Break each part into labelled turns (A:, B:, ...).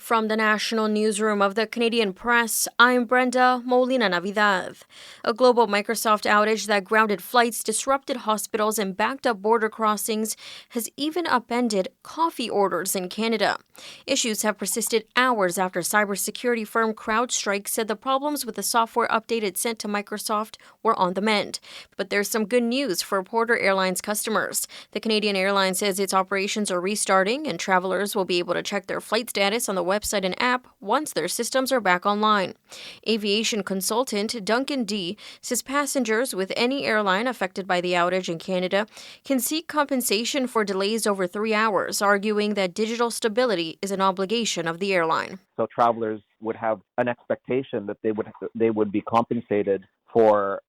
A: From the national newsroom of the Canadian Press, I'm Brenda Molina-Navidad. A global Microsoft outage that grounded flights, disrupted hospitals, and backed up border crossings has even upended coffee orders in Canada. Issues have persisted hours after cybersecurity firm CrowdStrike said the problems with the software update it sent to Microsoft were on the mend. But there's some good news for Porter Airlines customers. The Canadian airline says its operations are restarting and travelers will be able to check their flight status on the website and app once their systems are back online. Aviation consultant Duncan D says passengers with any airline affected by the outage in Canada can seek compensation for delays over 3 hours, arguing that digital stability is an obligation of the airline.
B: So travelers would have an expectation that they would be compensated for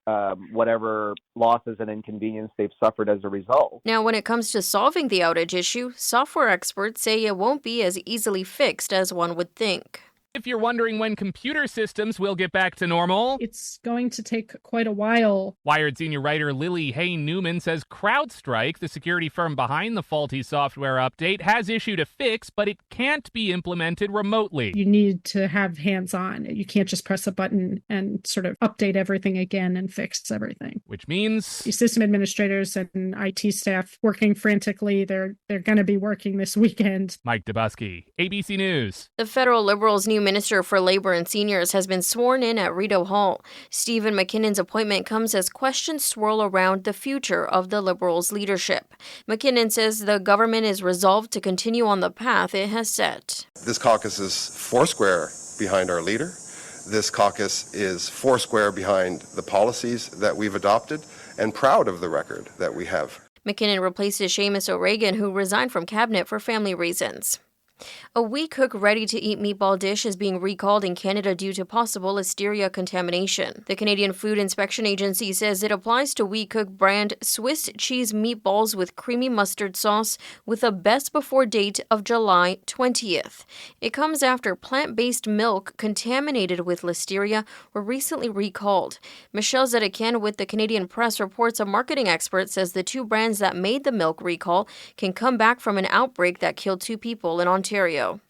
B: whatever losses and inconvenience they've suffered as a result.
A: Now, when it comes to solving the outage issue, software experts say it won't be as easily fixed as one would think.
C: If you're wondering when computer systems will get back to normal,
D: it's going to take quite a while.
C: Wired senior writer Lily Hay Newman says CrowdStrike, the security firm behind the faulty software update, has issued a fix, but it can't be implemented remotely.
D: You need to have hands-on. You can't just press a button and sort of update everything again and fix everything.
C: Which means
D: system administrators and IT staff working frantically. They're going to be working this weekend.
C: Mike Dubusky, ABC News.
A: The federal Liberals' new Minister for Labor and Seniors has been sworn in at Rideau Hall. Stephen McKinnon's appointment comes as questions swirl around the future of the Liberals' leadership. McKinnon says the government is resolved to continue on the path it has set.
E: This caucus is foursquare behind our leader. This caucus is foursquare behind the policies that we've adopted and proud of the record that we have.
A: McKinnon replaces Seamus O'Regan, who resigned from cabinet for family reasons. A We-Cook ready-to-eat meatball dish is being recalled in Canada due to possible Listeria contamination. The Canadian Food Inspection Agency says it applies to We-Cook brand Swiss cheese meatballs with creamy mustard sauce with a best before date of July 20th. It comes after plant-based milk contaminated with Listeria were recently recalled. Michelle Zedekian with the Canadian Press reports a marketing expert says the two brands that made the milk recall can come back from an outbreak that killed 2 people in Ontario.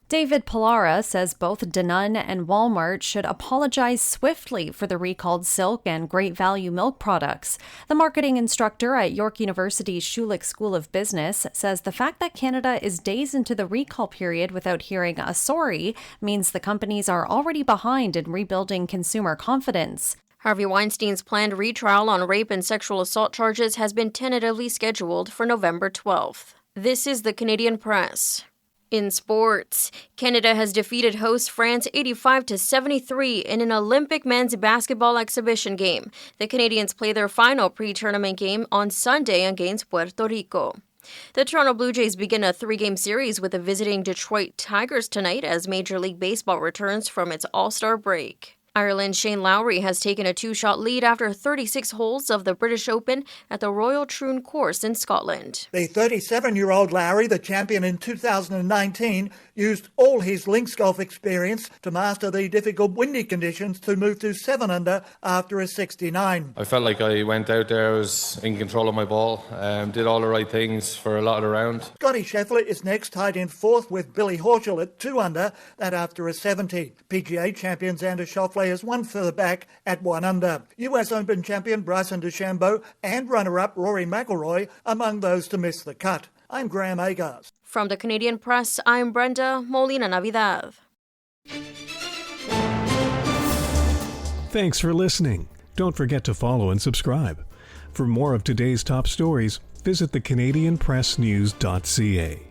F: David Pilara says both Danone and Walmart should apologize swiftly for the recalled Silk and Great Value milk products. The marketing instructor at York University's Schulich School of Business says the fact that Canada is days into the recall period without hearing a sorry means the companies are already behind in rebuilding consumer confidence.
A: Harvey Weinstein's planned retrial on rape and sexual assault charges has been tentatively scheduled for November 12th. This is the Canadian Press. In sports, Canada has defeated host France 85-73 in an Olympic men's basketball exhibition game. The Canadians play their final pre-tournament game on Sunday against Puerto Rico. The Toronto Blue Jays begin a 3-game series with the visiting Detroit Tigers tonight as Major League Baseball returns from its All-Star break. Ireland's Shane Lowry has taken a 2-shot lead after 36 holes of the British Open at the Royal Troon course in Scotland.
G: The 37-year-old Lowry, the champion in 2019, used all his links golf experience to master the difficult windy conditions to move to 7 under after a 69.
H: I felt like I went out there, I was in control of my ball, did all the right things for a lot of the round.
G: Scotty Scheffler is next, tied in 4th with Billy Horschel at 2 under, that after a 70. PGA champion Xander Schauffele is 1 further back at 1 under. US Open champion Bryson DeChambeau and runner-up Rory McIlroy among those to miss the cut. I'm Graham Agars.
A: From the Canadian Press, I'm Brenda Molina-Navidad.
I: Thanks for listening. Don't forget to follow and subscribe. For more of today's top stories, visit thecanadianpressnews.ca.